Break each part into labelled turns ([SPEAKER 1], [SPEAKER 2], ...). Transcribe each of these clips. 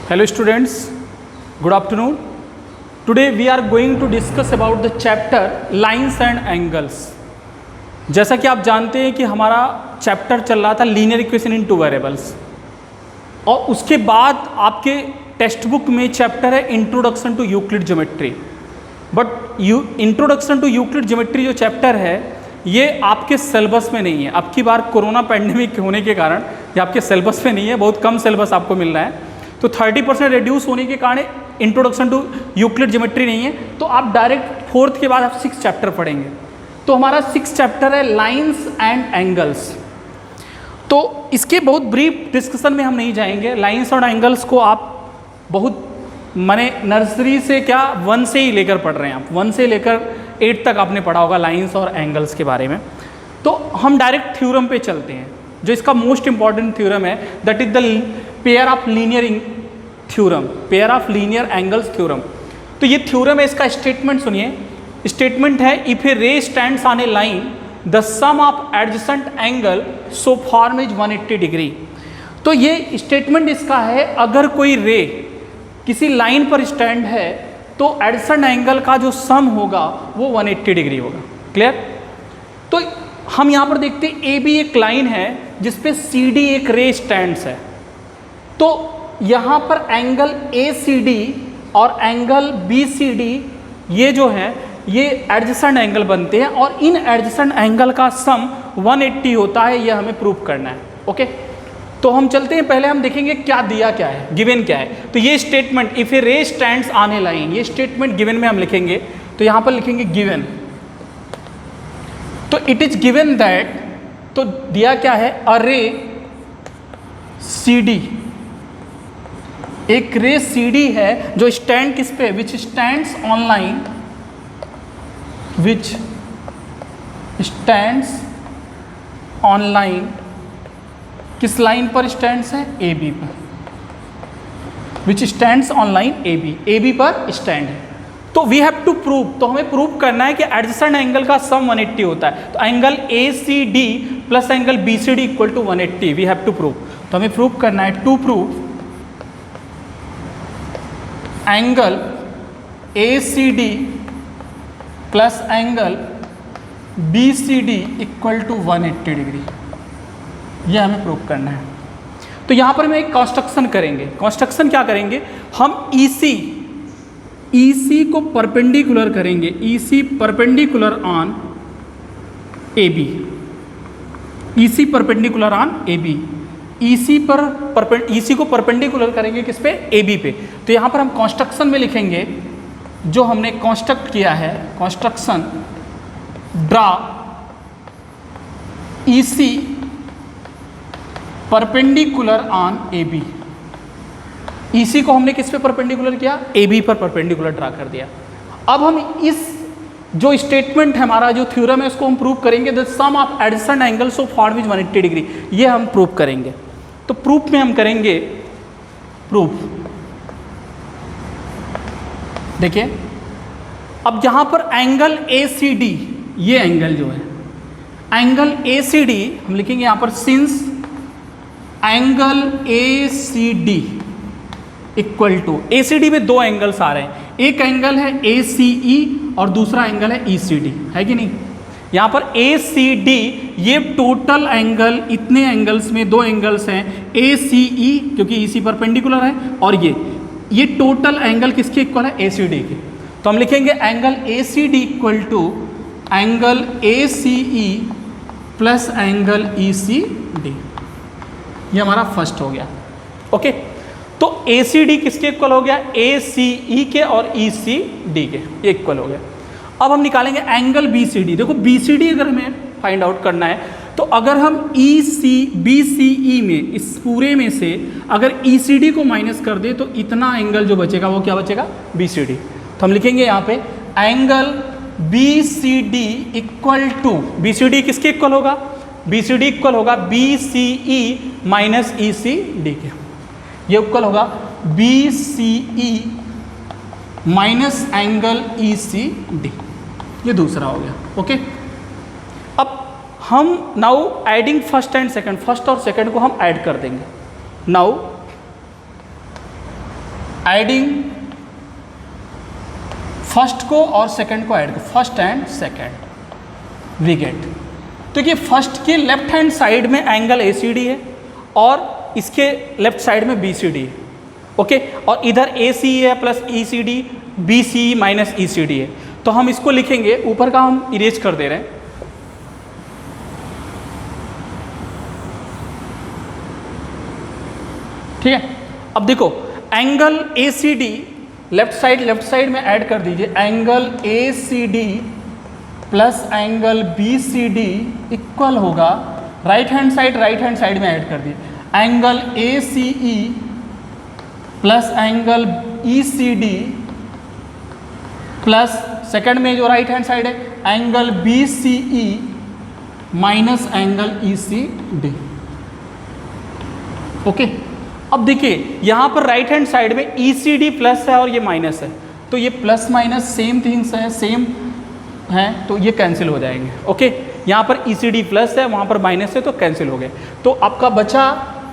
[SPEAKER 1] Hello students, good afternoon. Today we are going to discuss about the chapter lines and angles. जैसा कि आप जानते हैं कि हमारा चैप्टर चल रहा था linear equation in two variables, और उसके बाद आपके टेक्स्ट बुक में चैप्टर है introduction to Euclid geometry. But introduction to Euclid geometry जो चैप्टर है ये आपके सिलेबस में नहीं है। अब की बार कोरोना पैंडेमिक होने के कारण ये आपके सिलेबस में नहीं है, बहुत कम सिलेबस आपको मिल रहा है। तो 30% रिड्यूस होने के कारण इंट्रोडक्शन टू यूक्लिड ज्योमेट्री नहीं है, तो आप डायरेक्ट फोर्थ के बाद आप 6 चैप्टर पढ़ेंगे। तो हमारा 6 चैप्टर है लाइंस एंड एंगल्स। तो इसके बहुत ब्रीफ डिस्कशन में हम नहीं जाएंगे। लाइंस और एंगल्स को आप बहुत माने नर्सरी से क्या 1 से ही लेकर पढ़ रहे हैं, आप 1 से लेकर 8 तक आपने पढ़ा होगा लाइंस और एंगल्स के बारे में। तो हम डायरेक्ट थ्योरम पे चलते हैं, जो इसका मोस्ट इंपॉर्टेंट थ्योरम है, that is the pair of linear theorem, pair of linear angles theorem. तो ये थ्योरम है, इसका स्टेटमेंट सुनिए। स्टेटमेंट है, if a ray stands on a line the sum of adjacent angle so form is 180 degree. तो ये statement इसका है, अगर कोई रे किसी लाइन पर स्टैंड है तो एडजेसेंट एंगल का जो सम होगा वो 180 डिग्री होगा। क्लियर? तो हम यहाँ पर देखते हैं ए बी एक लाइन है जिसपे सी डी एक रे स्टैंड्स है। तो यहाँ पर एंगल ए सी डी और एंगल बी सी डी ये जो है ये एडजेसेंट एंगल बनते हैं, और इन एडजेसेंट एंगल का सम 180 होता है। ये हमें प्रूव करना है। ओके, तो हम चलते हैं, पहले हम देखेंगे क्या दिया क्या है, गिवन क्या है। तो ये statement, if a ray stands on a line, ये स्टेटमेंट गिवन में हम लिखेंगे। तो यहाँ पर लिखेंगे गिवन। तो इट इज गिवन दैट, तो दिया क्या है, अ रे सी डी, एक रे सी डी है जो स्टैंड किस पे, which stands on line, which stands on line, किस लाइन पर स्टैंड्स है, ए बी पर, which stands on line A B पर स्टैंड है। तो वी हैव टू प्रूव, तो हमें प्रूव करना है कि एडजेसेंट एंगल का सम 180 होता है। तो angle A C D plus angle B C D equal to 180, we have to prove. तो हमें प्रूव करना है, to prove angle A C D plus angle B C D equal to 180 degree, यह हमें प्रूव करना है। तो यहाँ पर हम एक कंस्ट्रक्शन करेंगे। कंस्ट्रक्शन क्या करेंगे, हम EC को परपेंडिकुलर करेंगे, EC perpendicular on AB, EC perpendicular on AB, EC को परपेंडिकुलर करेंगे किस पे, AB पे। तो यहाँ पर हम कंस्ट्रक्शन में लिखेंगे जो हमने कंस्ट्रक्ट किया है, construction draw EC perpendicular on AB। EC को हमने किस पे परपेंडिकुलर किया, AB पर परपेंडिकुलर ड्रा कर दिया। अब हम इस जो स्टेटमेंट है हमारा, जो थ्योरम है, उसको हम प्रूव करेंगे, the sum of adjacent angles of form is 180 degree, ये हम प्रूव करेंगे। तो प्रूफ में हम करेंगे, प्रूफ देखिए, अब यहां पर एंगल ACD, ये एंगल जो है एंगल ACD हम लिखेंगे यहां पर, since angle ACD equal to, ACD में 2 एंगल्स आ रहे हैं, एक एंगल है ACE और दूसरा एंगल है ECD, है कि नहीं। यहाँ पर ACD ये टोटल एंगल, इतने एंगल्स में 2 एंगल्स हैं ACE, क्योंकि EC परपेंडिकुलर है, और ये टोटल एंगल किसके इक्वल है, ACD के। तो हम लिखेंगे angle ACD equal to angle ACE plus angle ECD, ये हमारा फर्स्ट हो गया। ओके, तो ACD किसके इक्वल हो गया, ACE के और ECD के, ये इक्वल हो गया। अब हम निकालेंगे एंगल BCD। देखो BCD अगर हमें फाइंड आउट करना है, तो अगर हम BCE में, इस पूरे में से अगर ECD को माइनस कर दे तो इतना एंगल जो बचेगा वो क्या बचेगा, BCD। तो हम लिखेंगे यहाँ पे angle BCD equal to, BCD किसके इक्वल होगा, BCD इक्वल होगा BCE माइनस ECD के, ये इक्वल होगा BCE माइनस एंगल ECD, ये दूसरा हो गया। ओके, अब हम now adding first and second, first और सेकंड को हम ऐड कर देंगे। नाउ एडिंग फर्स्ट को और सेकंड को ऐड कर, first and second we get. तो ये फर्स्ट के लेफ्ट हैंड साइड में एंगल ACD है और इसके लेफ्ट साइड में BCD है, ओके। और इधर AC है plus ECD, BC minus ECD है। तो हम इसको लिखेंगे, ऊपर का हम इरेज कर दे रहे हैं, ठीक है। अब देखो एंगल ACD लेफ्ट साइड में ऐड कर दीजिए, angle ACD plus angle BCD equal होगा राइट हैंड साइड में ऐड कर दीजिए, angle ACE plus angle ECD plus second में जो राइट हैंड साइड है angle BCE minus angle ECD, okay. अब देखिए यहाँ पर राइट हैंड साइड में ECD प्लस है और ये माइनस है, तो ये प्लस माइनस सेम थिंग्स है, सेम है, तो ये कैंसिल हो जाएंगे, ओके। यहाँ पर ECD प्लस है, वहाँ पर माइनस है, तो कैंसिल हो गए। तो आपका बचा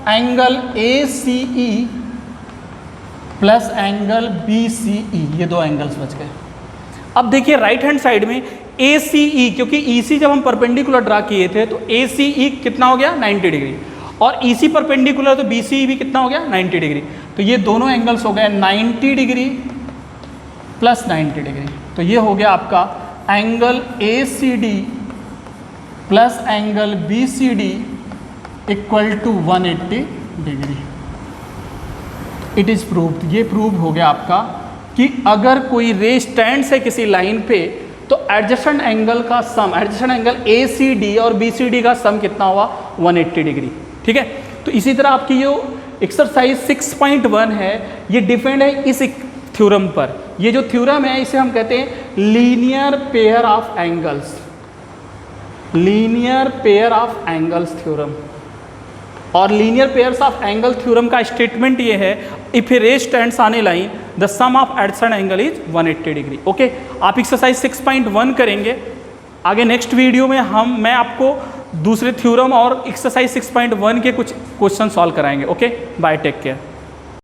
[SPEAKER 1] angle ACE plus angle BCE, ये दो एंगल्स बच गए। अब देखिए राइट हैंड साइड में ACE, क्योंकि EC जब हम परपेंडिकुलर ड्रा किए थे तो ACE कितना हो गया 90 डिग्री, और EC परपेंडिकुलर तो BCE भी कितना हो गया 90 डिग्री। तो ये दोनों एंगल्स हो गए 90 डिग्री प्लस 90 डिग्री, तो ये हो गया आपका angle ACD plus angle BCD equal to 180 degree. It is proved, ये प्रूव हो गया आपका कि अगर कोई रे स्टैंड्स है किसी लाइन पे तो एडजेसेंट एंगल का सम, एडजेसेंट एंगल ACD और BCD का सम कितना हुआ 180 डिग्री, ठीक है। तो इसी तरह आपकी जो एक्सरसाइज 6.1 है ये डिपेंड है इस थ्योरम पर। ये जो थ्योरम है इसे हम कहते हैं linear pair of angles, linear pair of angles theorem. और linear pairs of angle theorem का स्टेटमेंट ये है, if a ray stands on a line the sum of adjacent angle is 180 degree, okay. आप एक्सरसाइज 6.1 करेंगे। आगे next video में मैं आपको दूसरे थ्योरम और एक्सरसाइज 6.1 के कुछ क्वेश्चन सॉल्व कराएंगे, ओके। Bye, take care.